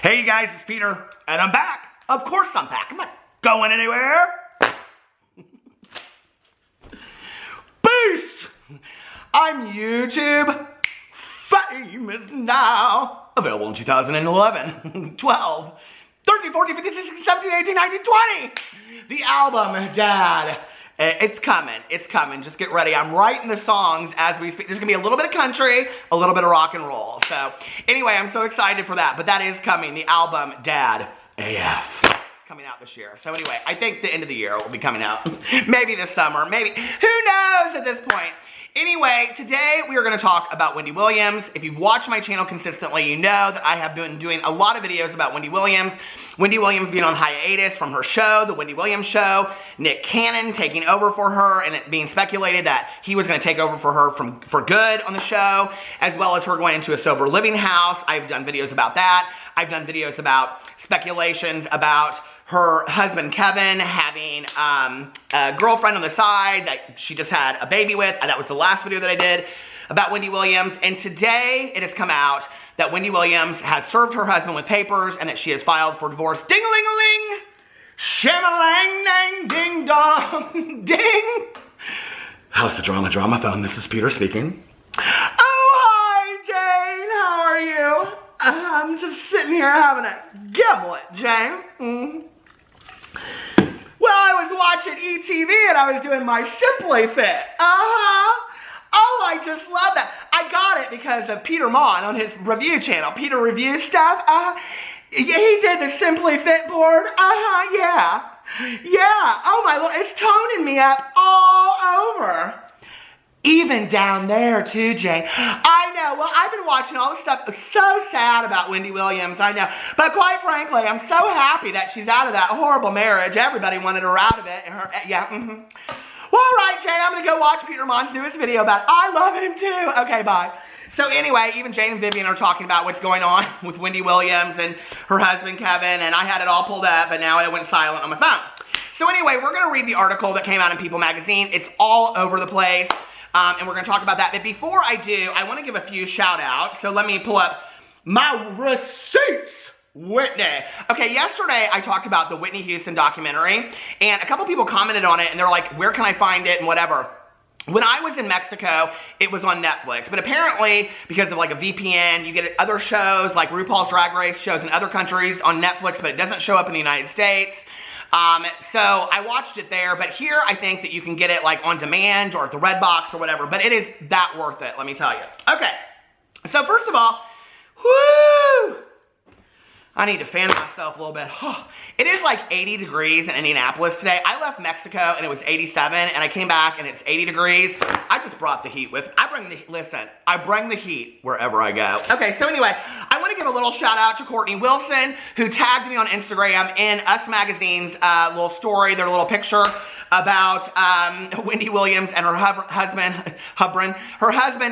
Hey you guys, it's Peter, and I'm back. Of course I'm back. I'm not going anywhere. Boost! I'm YouTube famous now. Available in 2011, 12, 13, 14, 15, 16, 17, 18, 19, 20. The album, Dad. It's coming. It's coming. Just get ready. I'm writing the songs as we speak. There's going to be a little bit of country, a little bit of rock and roll. So anyway, I'm so excited for that. But that is coming. The album, Dad AF. It's coming out this year. So anyway, I think the end of the year it will be coming out. Maybe this summer. Maybe. Who knows at this point? Anyway, today we are going to talk about Wendy Williams. If you've watched my channel consistently, you know that I have been doing a lot of videos about Wendy Williams. Wendy Williams being on hiatus from her show, The Wendy Williams Show. Nick Cannon taking over for her, and it being speculated that he was going to take over for her for good on the show, as well as her going into a sober living house. I've done videos about that. I've done videos about speculations about her husband, Kevin, having a girlfriend on the side that she just had a baby with. That was the last video that I did about Wendy Williams. And today it has come out that Wendy Williams has served her husband with papers and that she has filed for divorce. Ding-a-ling-a-ling! Shim-a-lang-dang, ding-dong, ding! How's the drama phone? This is Peter speaking. Oh, hi, Jane. How are you? I'm just sitting here having a gimlet, Jane. Well, I was watching ETV and I was doing my Simply Fit. Oh, I just love that. I got it because of Peter Monn on his review channel. Peter reviews stuff. He did the Simply Fit board. Yeah. Yeah. Oh my Lord, it's toning me up all over. Even down there too, Jane. I know. Well, I've been watching all this stuff. So sad about Wendy Williams, I know. But quite frankly, I'm so happy that she's out of that horrible marriage. Everybody wanted her out of it. And her, yeah, Well, all right, Jane, I'm going to go watch Peter Monn's newest video about it. I love him too. Okay, bye. So anyway, even Jane and Vivian are talking about what's going on with Wendy Williams and her husband, Kevin. And I had it all pulled up, but now it went silent on my phone. So anyway, we're going to read the article that came out in People magazine. It's all over the place. And we're going to talk about that. But before I do, I want to give a few shout outs. So let me pull up my receipts. Whitney. Okay, yesterday I talked about the Whitney Houston documentary. And a couple people commented on it. And they're like, where can I find it and whatever. When I was in Mexico, it was on Netflix. But apparently, because of like a VPN, you get other shows like RuPaul's Drag Race shows in other countries on Netflix. But it doesn't show up in the United States. So I watched it there, but here I think that you can get it like on demand or at the Redbox or whatever, but it is that worth it, let me tell you. Okay, so first of all, whoo! I need to fan myself a little bit. It is like 80 degrees in Indianapolis today. I left Mexico and it was 87 and I came back and it's 80 degrees. I just brought the heat with me. I bring the heat wherever I go. Okay, so anyway, I want to give a little shout out to Courtney Wilson who tagged me on Instagram in Us Magazine's little story, their little picture about Wendy Williams and her husband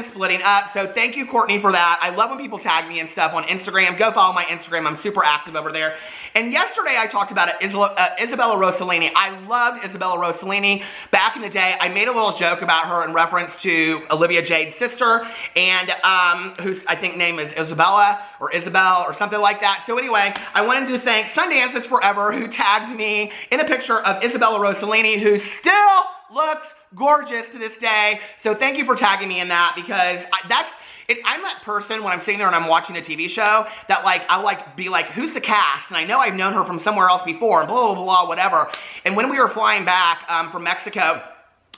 splitting up. So thank you, Courtney, for that. I love when people tag me and stuff on Instagram. Go follow my Instagram. I'm super active over there. And yesterday I talked about it, Isabella Rossellini. I loved Isabella Rossellini. Back in the day, I made a little joke about her in reference to Olivia Jade's sister, and whose I think name is Isabella or Isabel or something like that. So anyway, I wanted to thank Sundance is Forever who tagged me in a picture of Isabella Rossellini, who still looks gorgeous to this day. So thank you for tagging me in that, because I'm that person when I'm sitting there and I'm watching a TV show that I'll be like, who's the cast? And I know I've known her from somewhere else before and blah, blah, blah, whatever. And when we were flying back from Mexico,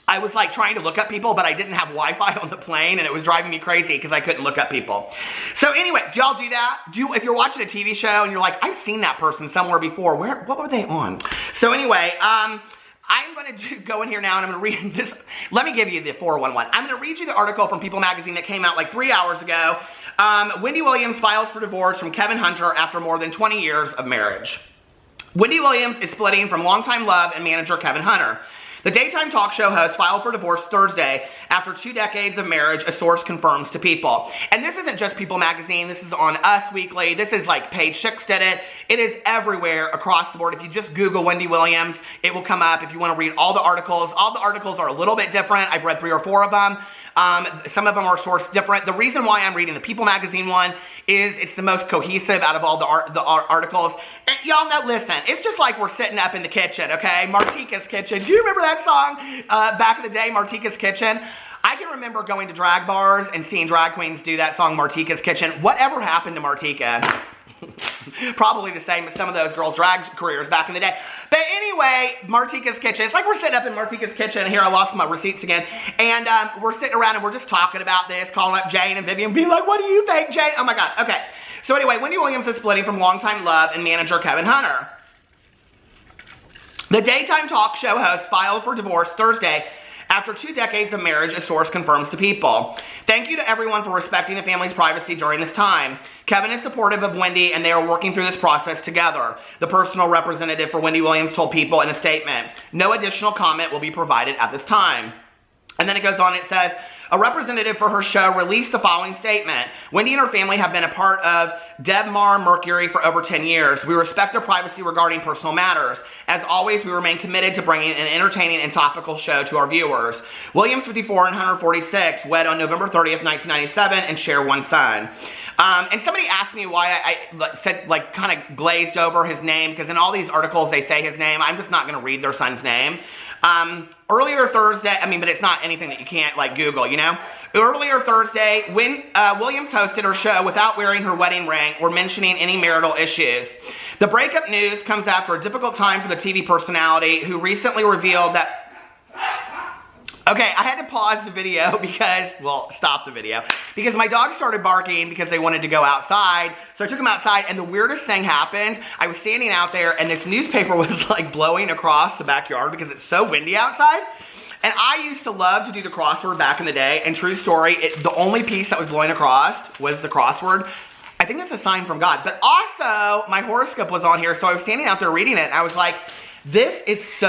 I was like trying to look up people, but I didn't have Wi-Fi on the plane and it was driving me crazy because I couldn't look up people. So anyway, do y'all do that? If you're watching a TV show and you're like, I've seen that person somewhere before, what were they on? So anyway, I'm going to go in here now and I'm going to read this. Let me give you the 411. I'm going to read you the article from People magazine that came out like 3 hours ago. Wendy Williams files for divorce from Kevin Hunter after more than 20 years of marriage. Wendy Williams is splitting from longtime love and manager Kevin Hunter. The daytime talk show host filed for divorce Thursday after 2 decades of marriage, a source confirms to People. And this isn't just People magazine. This is on Us Weekly. This is like Page Six did it. It is everywhere across the board. If you just Google Wendy Williams, it will come up if you want to read all the articles. All the articles are a little bit different. I've read 3 or 4 of them. Some of them are sourced different. The reason why I'm reading the People magazine one is it's the most cohesive out of all the articles. And y'all know, listen, it's just like we're sitting up in the kitchen, okay? Martika's Kitchen. Do you remember that song back in the day, Martika's Kitchen? I can remember going to drag bars and seeing drag queens do that song, Martika's Kitchen. Whatever happened to Martika? Probably the same as some of those girls' drag careers back in the day. But anyway, Martika's Kitchen. It's like we're sitting up in Martika's Kitchen. Here, I lost my receipts again. And we're sitting around and we're just talking about this, calling up Jane and Vivian, being like, what do you think, Jane? Oh my God. Okay. So anyway, Wendy Williams is splitting from longtime love and manager Kevin Hunter. The daytime talk show host filed for divorce Thursday after 2 decades of marriage, a source confirms to People. Thank you to everyone for respecting the family's privacy during this time. Kevin is supportive of Wendy and they are working through this process together. The personal representative for Wendy Williams told People in a statement. No additional comment will be provided at this time. And then it goes on, it says, a representative for her show released the following statement. Wendy and her family have been a part of Debmar Mercury for over 10 years. We respect their privacy regarding personal matters. As always, we remain committed to bringing an entertaining and topical show to our viewers. Williams, 54, and Hunter, 46, wed on November 30th, 1997, and share one son. And somebody asked me why I said, like, kind of glazed over his name, because in all these articles they say his name. I'm just not going to read their son's name. Earlier Thursday, but it's not anything that you can't, like, Google, you know? Earlier Thursday, when Williams hosted her show without wearing her wedding ring or mentioning any marital issues. The breakup news comes after a difficult time for the TV personality who recently revealed that... Okay, I had to pause the video stop the video, because my dog started barking because they wanted to go outside. So I took them outside, and the weirdest thing happened. I was standing out there, and this newspaper was like blowing across the backyard because it's so windy outside. And I used to love to do the crossword back in the day, and true story, the only piece that was blowing across was the crossword. I think that's a sign from God. But also, my horoscope was on here, so I was standing out there reading it, and I was like, this is so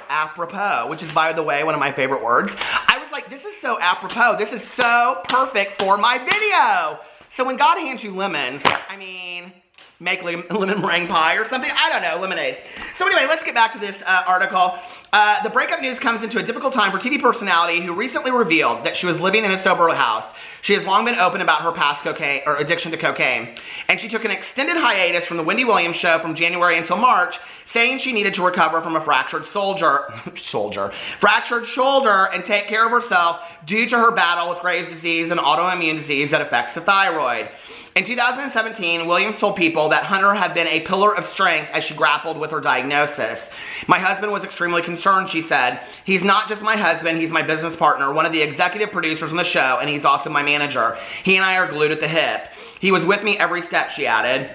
apropos, which is, by the way, one of my favorite words. I was like, this is so apropos. This is so perfect for my video. So when God hands you lemons, make lemon meringue pie or something. I don't know, lemonade. So anyway, let's get back to this article. The breakup news comes into a difficult time for TV personality who recently revealed that she was living in a sober house. She has long been open about her past cocaine or addiction to cocaine. And she took an extended hiatus from the Wendy Williams show from January until March, saying she needed to recover from a fractured shoulder and take care of herself due to her battle with Graves' disease, an autoimmune disease that affects the thyroid. In 2017, Williams told People that Hunter had been a pillar of strength as she grappled with her diagnosis. My husband was extremely concerned, she said. He's not just my husband, he's my business partner, one of the executive producers on the show, and he's also my manager. He and I are glued at the hip. He was with me every step, she added.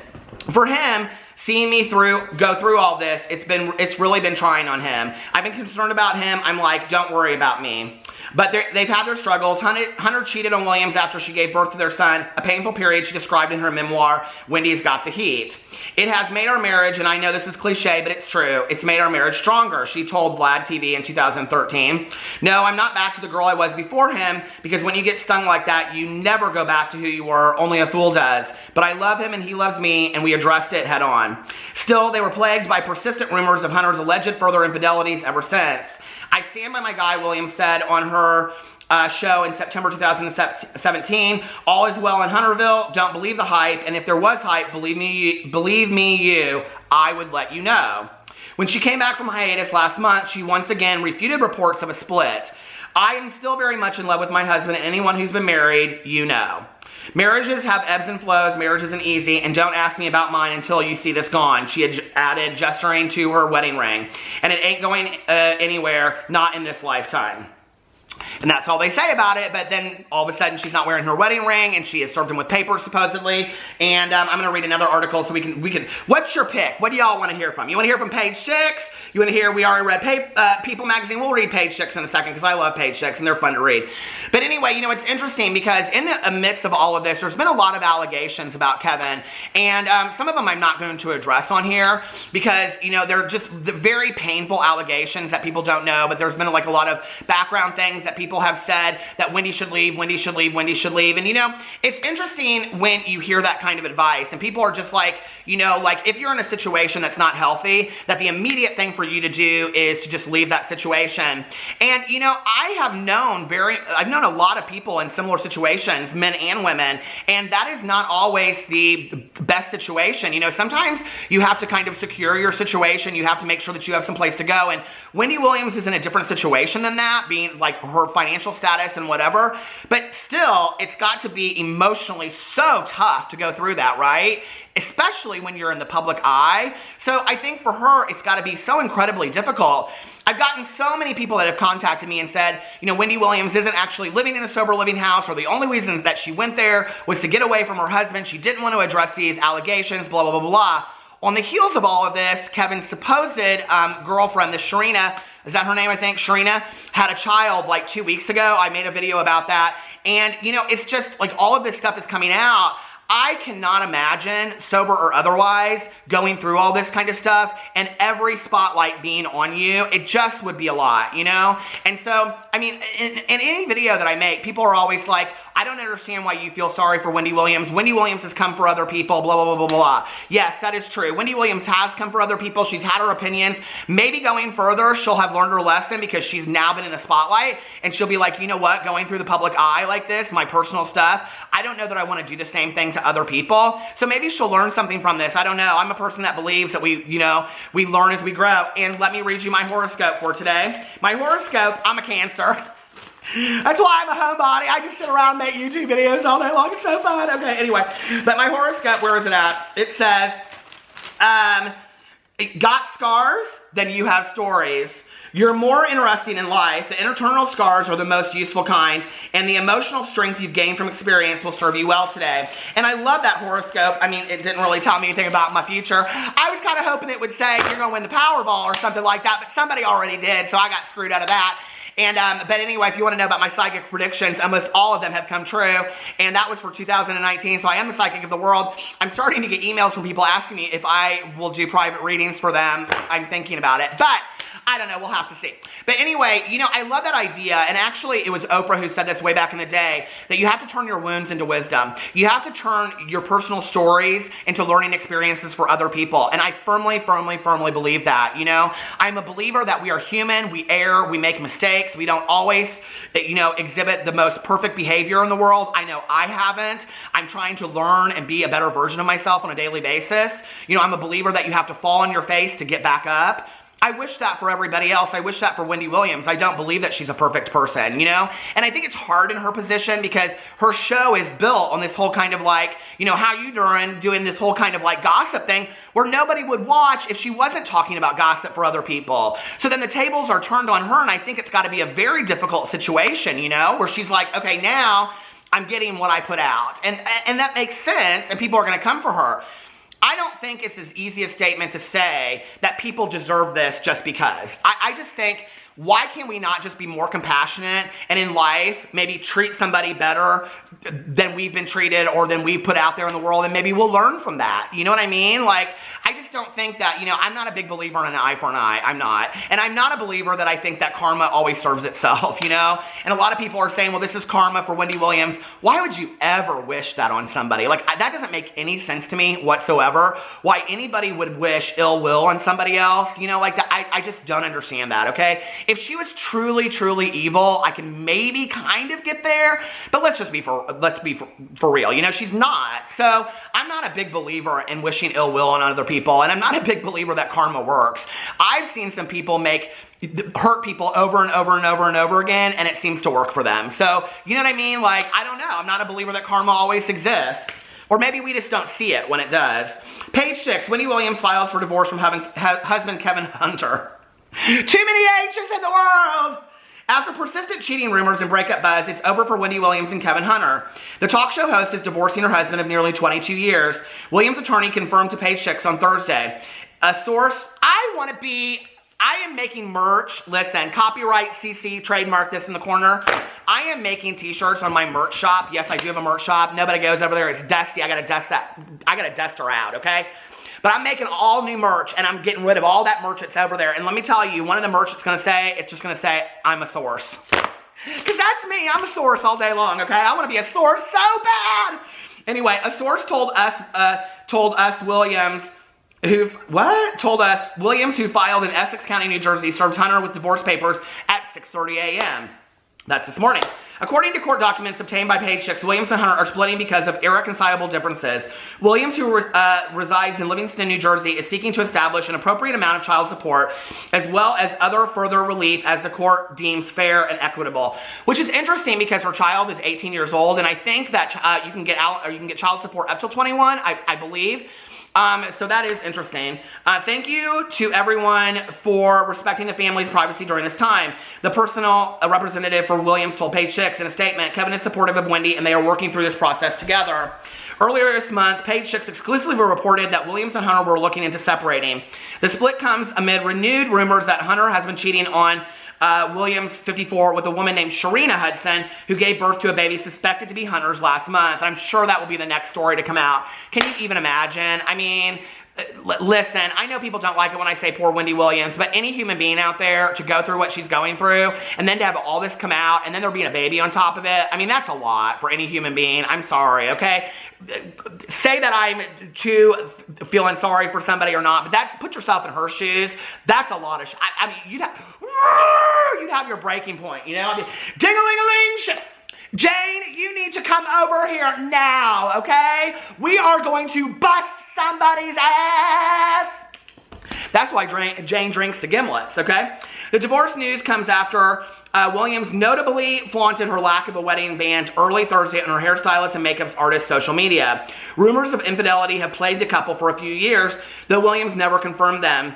For him, seeing me go through all this, it's really been trying on him. I've been concerned about him. I'm like, don't worry about me. But they've had their struggles. Hunter cheated on Williams after she gave birth to their son, a painful period she described in her memoir, Wendy's Got the Heat. It has made our marriage, and I know this is cliche, but it's true, it's made our marriage stronger, she told Vlad TV in 2013. No, I'm not back to the girl I was before him, because when you get stung like that, you never go back to who you were, only a fool does. But I love him and he loves me, and we addressed it head on. Still, they were plagued by persistent rumors of Hunter's alleged further infidelities ever since. I stand by my guy, Williams said on her show in September 2017. All is well in Hunterville. Don't believe the hype. And if there was hype, believe me, I would let you know. When she came back from hiatus last month, she once again refuted reports of a split. I am still very much in love with my husband, and anyone who's been married, you know. Marriages have ebbs and flows, marriage isn't easy, and don't ask me about mine until you see this gone, she had added, gesturing to her wedding ring. And it ain't going anywhere, not in this lifetime. And that's all they say about it, but then all of a sudden she's not wearing her wedding ring, and she has served him with papers, supposedly. And I'm going to read another article so we can, what's your pick? What do y'all want to hear from? You want to hear from page 6? You want to hear, we already read People magazine. We'll read page 6 in a second, because I love page 6, and they're fun to read. But anyway, you know, it's interesting, because in the midst of all of this, there's been a lot of allegations about Kevin, and some of them I'm not going to address on here, because, you know, they're just very painful allegations that people don't know, but there's been like a lot of background things that people people have said that Wendy should leave, Wendy should leave, Wendy should leave. And, you know, it's interesting when you hear that kind of advice and people are just like, you know, like if you're in a situation that's not healthy, that the immediate thing for you to do is to just leave that situation. And, you know, I've known a lot of people in similar situations, men and women, and that is not always the best situation. You know, sometimes you have to kind of secure your situation. You have to make sure that you have some place to go. And Wendy Williams is in a different situation than that, being like her financial status and whatever. But still, it's got to be emotionally so tough to go through that, right? Especially when you're in the public eye. So I think for her, it's got to be so incredibly difficult. I've gotten so many people that have contacted me and said, you know, Wendy Williams isn't actually living in a sober living house, or the only reason that she went there was to get away from her husband. She didn't want to address these allegations, blah, blah, blah, blah, blah. On the heels of all of this, Kevin's supposed girlfriend, this Sharina, is that her name, I think? Sharina, had a child like 2 weeks ago. I made a video about that. And, you know, it's just like all of this stuff is coming out. I cannot imagine, sober or otherwise, going through all this kind of stuff and every spotlight being on you. It just would be a lot, you know? And so, I mean, in any video that I make, people are always like, I don't understand why you feel sorry for Wendy Williams. Wendy Williams has come for other people, blah, blah, blah, blah, blah. Yes, that is true. Wendy Williams has come for other people. She's had her opinions. Maybe going further, she'll have learned her lesson because she's now been in the spotlight and she'll be like, you know what, going through the public eye like this, my personal stuff, I don't know that I want to do the same thing to other people. So maybe she'll learn something from this. I don't know. I'm a person that believes that we learn as we grow. And let me read you my horoscope for today. My horoscope, I'm a Cancer. That's why I'm a homebody. I just sit around and make YouTube videos all day long. It's so fun. Okay, anyway. But my horoscope, where is it at? It says, got scars, then you have stories. You're more interesting in life. The internal scars are the most useful kind, and the emotional strength you've gained from experience will serve you well today. And I love that horoscope. I mean, it didn't really tell me anything about my future. I was kind of hoping it would say you're going to win the Powerball or something like that, but somebody already did, so I got screwed out of that. And, but anyway, if you want to know about my psychic predictions, almost all of them have come true. And that was for 2019, so I am the psychic of the world. I'm starting to get emails from people asking me if I will do private readings for them. I'm thinking about it, but I don't know, we'll have to see. But anyway, you know, I love that idea, and actually it was Oprah who said this way back in the day, that you have to turn your wounds into wisdom. You have to turn your personal stories into learning experiences for other people, and I firmly, firmly, firmly believe that, you know. I'm a believer that we are human, we err, we make mistakes, we don't always, you know, exhibit the most perfect behavior in the world. I know I haven't. I'm trying to learn and be a better version of myself on a daily basis. You know, I'm a believer that you have to fall on your face to get back up. I wish that for everybody else. I wish that for Wendy Williams. I don't believe that she's a perfect person, you know? And I think it's hard in her position because her show is built on this whole kind of like, you know, how you doing this whole kind of like gossip thing where nobody would watch if she wasn't talking about gossip for other people. So then the tables are turned on her, and I think it's got to be a very difficult situation, you know, where she's like, okay, now I'm getting what I put out. And that makes sense, and people are going to come for her. I don't think it's as easy a statement to say that people deserve this just because. I just think, why can we not just be more compassionate and in life maybe treat somebody better than we've been treated or than we've put out there in the world, and maybe we'll learn from that. You know what I mean? Like, I just don't think that, you know, I'm not a big believer in an eye for an eye. I'm not. And I'm not a believer that I think that karma always serves itself, you know? And a lot of people are saying, well, this is karma for Wendy Williams. Why would you ever wish that on somebody? Like, that doesn't make any sense to me whatsoever. Why anybody would wish ill will on somebody else, you know, like that. I just don't understand that, okay? If she was truly, truly evil, I can maybe kind of get there, but let's be for real. You know, she's not. So I'm not a big believer in wishing ill will on other people, and I'm not a big believer that karma works. I've seen some people hurt people over and over and over and over again, and it seems to work for them. So, you know what I mean? Like, I don't know. I'm not a believer that karma always exists. Or maybe we just don't see it when it does. Page 6, Wendy Williams files for divorce from husband Kevin Hunter. Too many H's in the world! After persistent cheating rumors and breakup buzz, it's over for Wendy Williams and Kevin Hunter. The talk show host is divorcing her husband of nearly 22 years. Williams' attorney confirmed to Page 6 on Thursday. A source, I am making merch. Listen, copyright, CC, trademark this in the corner. I am making t-shirts on my merch shop. Yes, I do have a merch shop. Nobody goes over there. It's dusty. I gotta dust her out, okay? But I'm making all new merch, and I'm getting rid of all that merch that's over there. And let me tell you, one of the merch it's just gonna say, I'm a source. Because that's me. I'm a source all day long, okay? I want to be a source so bad. Anyway, a source told us Williams, who filed in Essex County, New Jersey, served Hunter with divorce papers at 6:30 a.m. That's this morning. According to court documents obtained by Page Six, Williams and Hunter are splitting because of irreconcilable differences. Williams, who resides in Livingston, New Jersey, is seeking to establish an appropriate amount of child support, as well as other further relief as the court deems fair and equitable. Which is interesting because her child is 18 years old, and I think that you can get child support up till 21, I believe. So that is interesting. Thank you to everyone for respecting the family's privacy during this time. The personal representative for Williams told Page Six in a statement, Kevin is supportive of Wendy and they are working through this process together. Earlier this month, Page Six exclusively reported that Williams and Hunter were looking into separating. The split comes amid renewed rumors that Hunter has been cheating on Williams, 54, with a woman named Sharina Hudson, who gave birth to a baby suspected to be Hunter's last month. I'm sure that will be the next story to come out. Can you even imagine? I mean, listen, I know people don't like it when I say poor Wendy Williams, but any human being out there to go through what she's going through and then to have all this come out and then there being a baby on top of it, I mean, that's a lot for any human being. I'm sorry, okay? Say that I'm too feeling sorry for somebody or not, but put yourself in her shoes. That's a lot of I mean, you'd have your breaking point, you know? I mean, ding-a-ling-a-ling, Jane, you need to come over here now, okay? We are going to bust somebody's ass. That's why Jane drinks the gimlets, okay? The divorce news comes after Williams notably flaunted her lack of a wedding band early Thursday on her hairstylist and makeup artist's social media. Rumors of infidelity have plagued the couple for a few years, though Williams never confirmed them.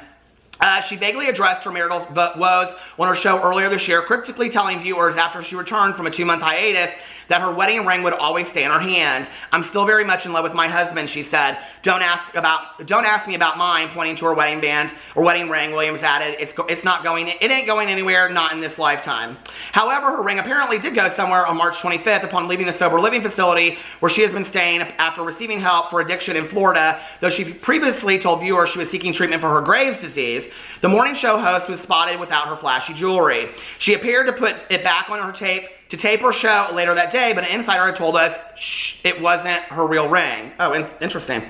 She vaguely addressed her marital woes on her show earlier this year, cryptically telling viewers after she returned from a 2-month hiatus that her wedding ring would always stay in her hand. I'm still very much in love with my husband, she said. Don't ask me about mine, pointing to her wedding band or wedding ring. Williams added, it ain't going anywhere, not in this lifetime. However, her ring apparently did go somewhere on March 25th upon leaving the sober living facility where she has been staying after receiving help for addiction in Florida, though she previously told viewers she was seeking treatment for her Graves' disease. The morning show host was spotted without her flashy jewelry. She appeared to put it back on her tape her show later that day, but an insider had told us it wasn't her real ring. Oh, interesting.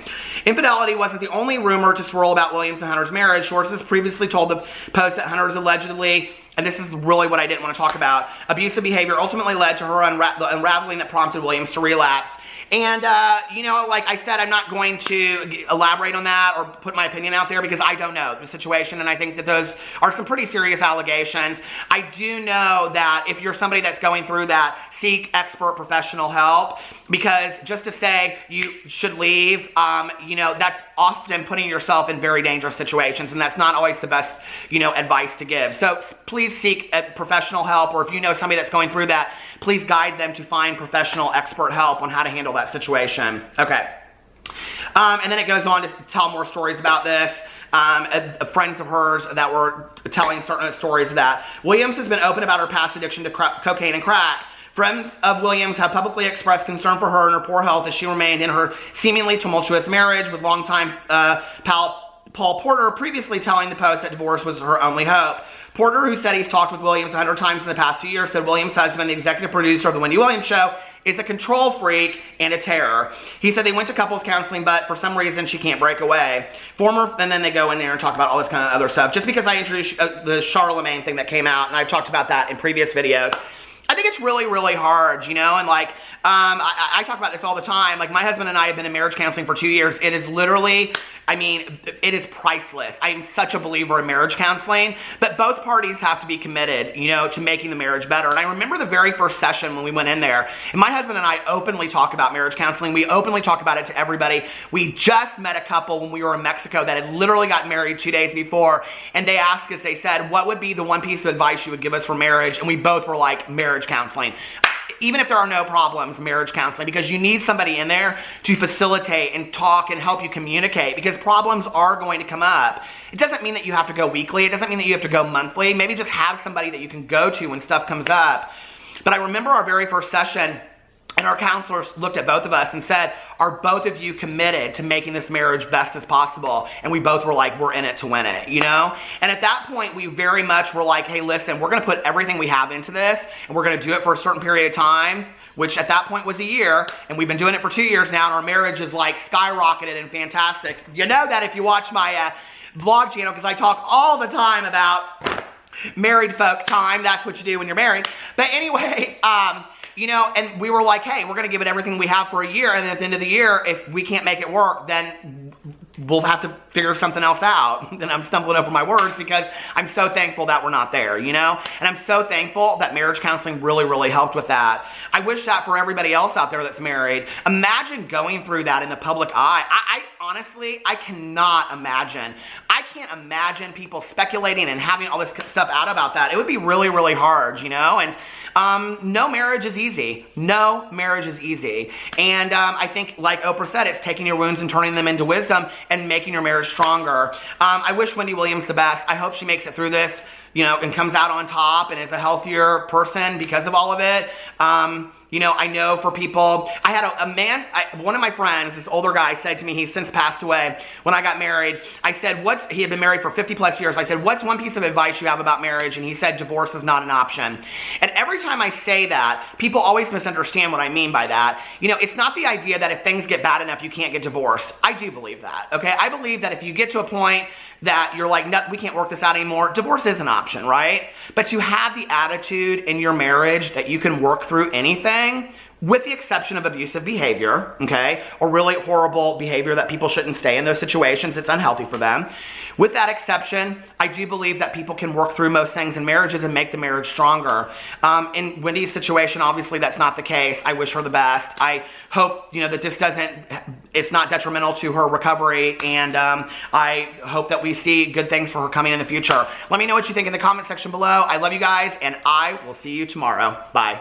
Infidelity wasn't the only rumor to swirl about Williams and Hunter's marriage. Sources previously told the Post that Hunter's allegedly, and this is really what I didn't want to talk about, abusive behavior ultimately led to her the unraveling that prompted Williams to relapse. And, you know, like I said, I'm not going to elaborate on that or put my opinion out there because I don't know the situation, and I think that those are some pretty serious allegations. I do know that if you're somebody that's going through that, seek expert professional help, because just to say you should leave, you know, that's often putting yourself in very dangerous situations, and that's not always the best, you know, advice to give. So please seek professional help, or if you know somebody that's going through that, please guide them to find professional expert help on how to handle that situation. Okay. And then it goes on to tell more stories about this. Friends of hers that were telling certain stories of that. Williams has been open about her past addiction to cocaine and crack. Friends of Williams have publicly expressed concern for her and her poor health as she remained in her seemingly tumultuous marriage with longtime pal Paul Porter, previously telling the Post that divorce was her only hope. Porter, who said he's talked with Williams 100 times in the past 2 years, said Williams' husband, the executive producer of The Wendy Williams Show, is a control freak and a terror. He said they went to couples counseling, but for some reason she can't break away. And then they go in there and talk about all this kind of other stuff. Just because I introduced the Charlemagne thing that came out, and I've talked about that in previous videos, I think it's really, really hard, you know, and like, I talk about this all the time. Like, my husband and I have been in marriage counseling for 2 years. It is literally, I mean, it is priceless. I am such a believer in marriage counseling, but both parties have to be committed, you know, to making the marriage better. And I remember the very first session when we went in there, and my husband and I openly talk about marriage counseling. We openly talk about it to everybody. We just met a couple when we were in Mexico that had literally got married 2 days before, and they asked us, they said, what would be the one piece of advice you would give us for marriage? And we both were like, marriage counseling. Even if there are no problems, marriage counseling, because you need somebody in there to facilitate and talk and help you communicate, because problems are going to come up. It doesn't mean that you have to go weekly. It doesn't mean that you have to go monthly. Maybe just have somebody that you can go to when stuff comes up. But I remember our very first session, And our counselors looked at both of us and said, are both of you committed to making this marriage best as possible? And we both were like, we're in it to win it, you know? And at that point, we very much were like, hey, listen, we're going to put everything we have into this, and we're going to do it for a certain period of time, which at that point was a year, and we've been doing it for 2 years now, and our marriage is like skyrocketed and fantastic. You know that if you watch my vlog channel, because I talk all the time about married folk time. That's what you do when you're married. But anyway, you know, and we were like, hey, we're going to give it everything we have for a year, and then at the end of the year, if we can't make it work, then we'll have to figure something else out. And I'm stumbling over my words because I'm so thankful that we're not there, you know? And I'm so thankful that marriage counseling really, really helped with that. I wish that for everybody else out there that's married. Imagine going through that in the public eye. I honestly, I cannot imagine. I can't imagine people speculating and having all this stuff out about that. It would be really, really hard, you know? And no marriage is easy. No marriage is easy. And I think, like Oprah said, it's taking your wounds and turning them into wisdom and making your marriage stronger. I wish Wendy Williams the best. I hope she makes it through this, you know, and comes out on top and is a healthier person because of all of it. You know, I know for people, I had a man, one of my friends, this older guy, said to me, he's since passed away, when I got married, I said, he had been married for 50 plus years. I said, what's one piece of advice you have about marriage? And he said, divorce is not an option. And every time I say that, people always misunderstand what I mean by that. You know, it's not the idea that if things get bad enough, you can't get divorced. I do believe that, okay? I believe that if you get to a point that you're like, no, we can't work this out anymore, divorce is an option, right? But you have the attitude in your marriage that you can work through anything, with the exception of abusive behavior, okay? Or really horrible behavior that people shouldn't stay in those situations. It's unhealthy for them. With that exception, I do believe that people can work through most things in marriages and make the marriage stronger. In Wendy's situation, obviously that's not the case. I wish her the best. I hope, you know, that this it's not detrimental to her recovery, and I hope that we see good things for her coming in the future. Let me know what you think in the comment section below. I love you guys, and I will see you tomorrow. Bye.